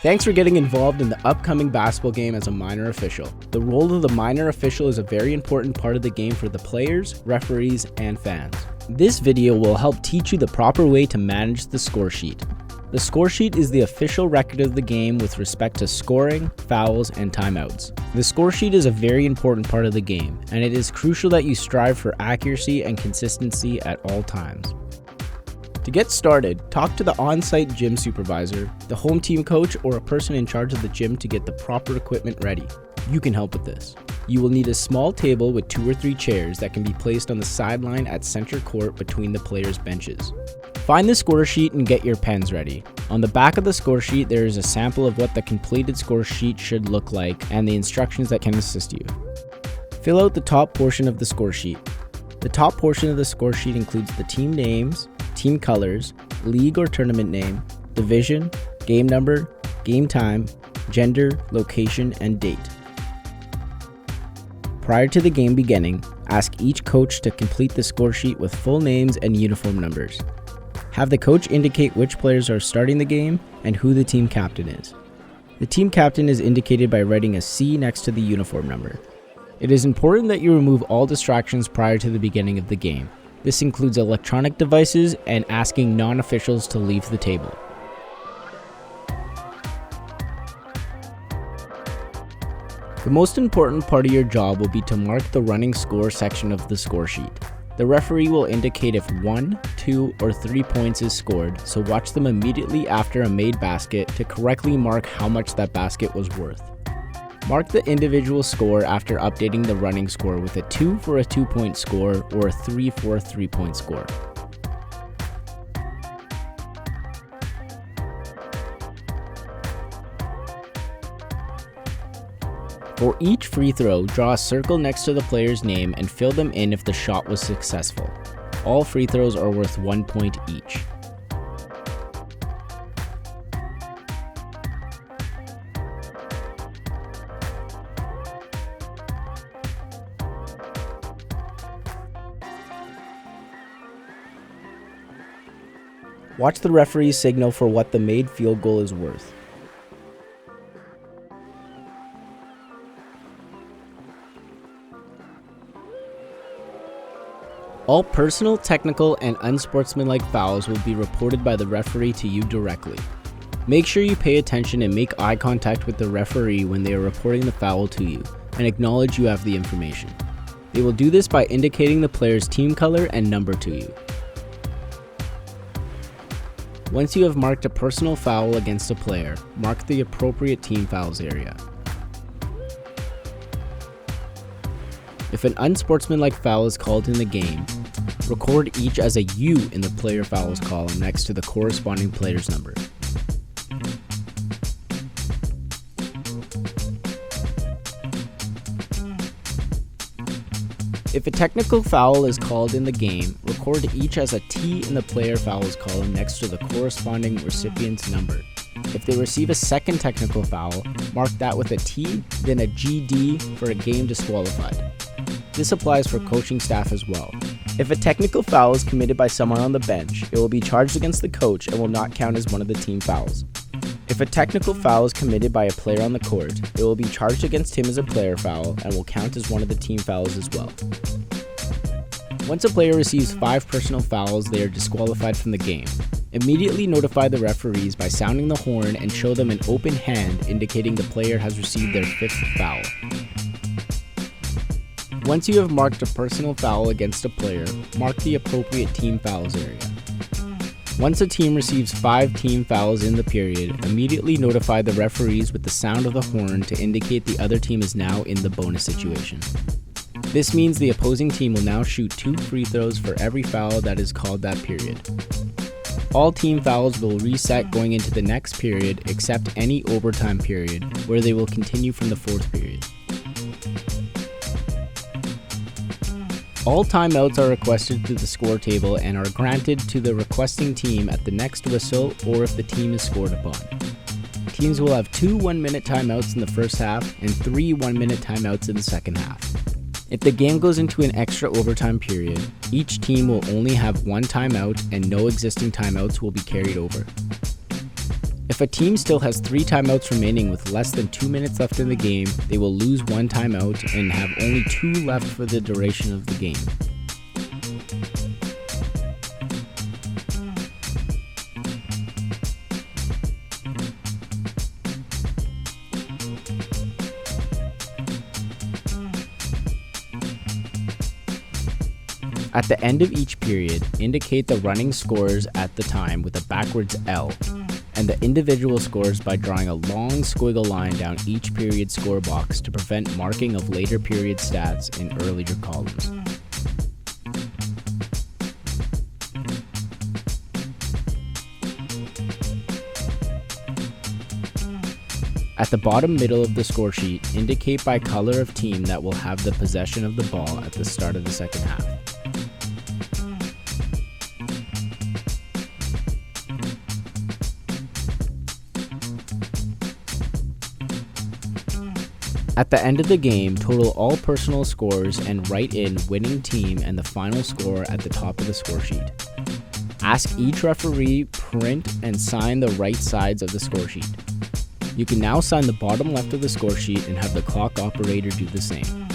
Thanks for getting involved in the upcoming basketball game as a minor official. The role of the minor official is a very important part of the game for the players, referees, and fans. This video will help teach you the proper way to manage the score sheet. The score sheet is the official record of the game with respect to scoring, fouls, and timeouts. The score sheet is a very important part of the game, and it is crucial that you strive for accuracy and consistency at all times. To get started, talk to the on-site gym supervisor, the home team coach, or a person in charge of the gym to get the proper equipment ready. You can help with this. You will need a small table with 2 or 3 chairs that can be placed on the sideline at center court between the players' benches. Find the score sheet and get your pens ready. On the back of the score sheet, there is a sample of what the completed score sheet should look like and the instructions that can assist you. Fill out the top portion of the score sheet. The top portion of the score sheet includes the team names, team colors, league or tournament name, division, game number, game time, gender, location, and date. Prior to the game beginning, ask each coach to complete the score sheet with full names and uniform numbers. Have the coach indicate which players are starting the game and who the team captain is. The team captain is indicated by writing a C next to the uniform number. It is important that you remove all distractions prior to the beginning of the game. This includes electronic devices and asking non-officials to leave the table. The most important part of your job will be to mark the running score section of the score sheet. The referee will indicate if 1, 2, or 3 points is scored, so watch them immediately after a made basket to correctly mark how much that basket was worth. Mark the individual score after updating the running score with a 2 for a 2-point score or a 3 for a 3-point score. For each free throw, draw a circle next to the player's name and fill them in if the shot was successful. All free throws are worth 1 point each. Watch the referee signal for what the made field goal is worth. All personal, technical, and unsportsmanlike fouls will be reported by the referee to you directly. Make sure you pay attention and make eye contact with the referee when they are reporting the foul to you, and acknowledge you have the information. They will do this by indicating the player's team color and number to you. Once you have marked a personal foul against a player, mark the appropriate team fouls area. If an unsportsmanlike foul is called in the game, record each as a U in the player fouls column next to the corresponding player's number. If a technical foul is called in the game, record each as a T in the player fouls column next to the corresponding recipient's number. If they receive a second technical foul, mark that with a T, then a GD for a game disqualified. This applies for coaching staff as well. If a technical foul is committed by someone on the bench, it will be charged against the coach and will not count as one of the team fouls. If a technical foul is committed by a player on the court, it will be charged against him as a player foul and will count as one of the team fouls as well. Once a player receives 5 personal fouls, they are disqualified from the game. Immediately notify the referees by sounding the horn and show them an open hand indicating the player has received their 5th foul. Once you have marked a personal foul against a player, mark the appropriate team fouls area. Once a team receives 5 team fouls in the period, immediately notify the referees with the sound of the horn to indicate the other team is now in the bonus situation. This means the opposing team will now shoot 2 free throws for every foul that is called that period. All team fouls will reset going into the next period except any overtime period, where they will continue from the 4th period. All timeouts are requested to the score table and are granted to the requesting team at the next whistle or if the team is scored upon. Teams will have 2 1-minute timeouts in the first half and 3 1-minute timeouts in the second half. If the game goes into an extra overtime period, each team will only have 1 timeout and no existing timeouts will be carried over. If If a team still has 3 timeouts remaining with less than 2 minutes left in the game, they will lose 1 timeout and have only 2 left for the duration of the game. At the end of each period, indicate the running scores at the time with a backwards L, and the individual scores by drawing a long squiggle line down each period score box to prevent marking of later period stats in earlier columns. At the bottom middle of the score sheet, indicate by color of team that will have the possession of the ball at the start of the second half. At the end of the game, total all personal scores and write in winning team and the final score at the top of the score sheet. Ask each referee print and sign the right sides of the score sheet. You can now sign the bottom left of the score sheet and have the clock operator do the same.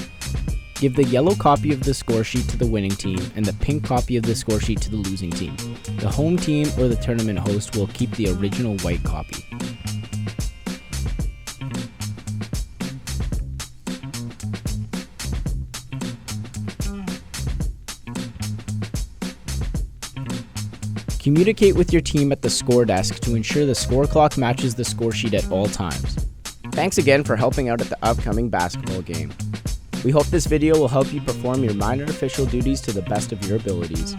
Give the yellow copy of the score sheet to the winning team and the pink copy of the score sheet to the losing team. The home team or the tournament host will keep the original white copy. Communicate with your team at the score desk to ensure the score clock matches the score sheet at all times. Thanks again for helping out at the upcoming basketball game. We hope this video will help you perform your minor official duties to the best of your abilities.